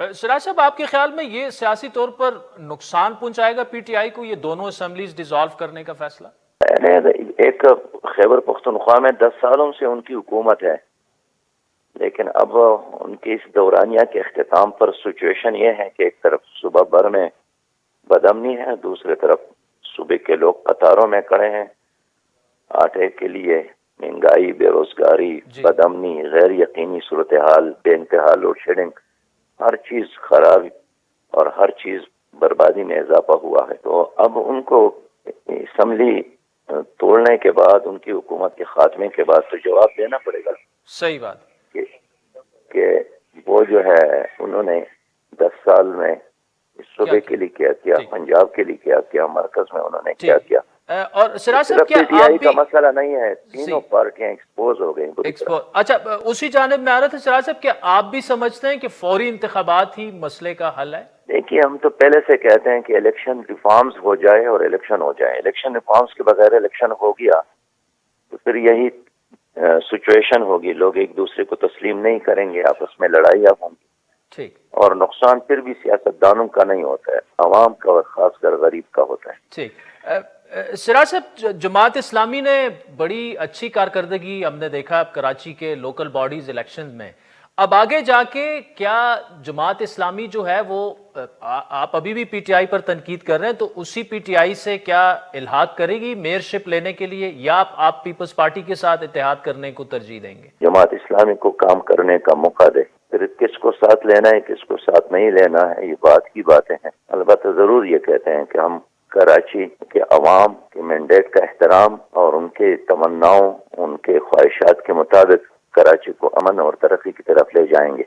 सिराज साहब, आपके ख्याल में ये सियासी तौर पर नुकसान पहुंचाएगा पीटीआई को, ये दोनों असेंबलीज डिसॉल्व करने का फैसला? एक खैबर पख्तूनख्वा में 10 सालों से उनकी हुकूमत है, लेकिन अब उनकी इस दौरानिया के अख्तिताम पर सिचुएशन ये है कि एक तरफ सूबा भर में बदअमनी है, दूसरी तरफ सूबे के लोग कतारों में खड़े हैं आटे के लिए। महंगाई, बेरोजगारी, बदअमनी, गैर यकीनी सूरत हाल, बेइंतहा लोड शेडिंग, हर चीज खराब और हर चीज बर्बादी में इजाफा हुआ है। तो अब उनको असम्बली तोड़ने के बाद, उनकी हुकूमत के खात्मे के बाद तो जवाब देना पड़ेगा। सही बात कि वो जो है उन्होंने 10 साल में इस सूबे के लिए क्या किया, पंजाब के लिए क्या किया, मरकज में उन्होंने क्या किया। और सिराज साहब, क्या आप भी का मसला नहीं है, तीनों पार्टियां एक्सपोज हो गई। अच्छा, उसी जानिब में आ रहा था सिराज साहब, क्या आप भी समझते हैं कि फौरी इंतखाबात ही मसले का हल है? देखिए, हम तो पहले से कहते हैं कि इलेक्शन रिफॉर्म्स हो जाए और इलेक्शन हो जाए। इलेक्शन रिफॉर्म्स के बगैर इलेक्शन हो गया तो फिर यही सिचुएशन होगी, लोग एक दूसरे को तस्लीम नहीं करेंगे, आपस में लड़ाइयाँ होंगी। ठीक। और नुकसान फिर भी सियासतदानों का नहीं होता है, अवाम का और खासकर गरीब का होता है। ठीक। सिराज साहब, जमात इस्लामी ने बड़ी अच्छी कारकर्दगी हमने देखा कराची के लोकल बॉडीज इलेक्शन में। अब आगे जाके क्या जमात इस्लामी जो है वो आप अभी भी पीटीआई पर तनकीद कर रहे हैं, तो उसी पीटीआई से क्या इल्हाक करेगी मेयरशिप लेने के लिए, या आप पीपल्स पार्टी के साथ इत्तेहाद करने को तरजीह देंगे? जमात इस्लामी को काम करने का मौका दे, फिर किसको साथ लेना है किसको साथ नहीं लेना है ये बात की बातें हैं। अलबत्ता जरूर ये कहते हैं कि हम कराची के अवाम के मैंडेट का एहतराम और उनके तमन्नाओं, उनके ख्वाहिशात के मुताबिक कराची को अमन और तरक्की की तरफ ले जाएंगे।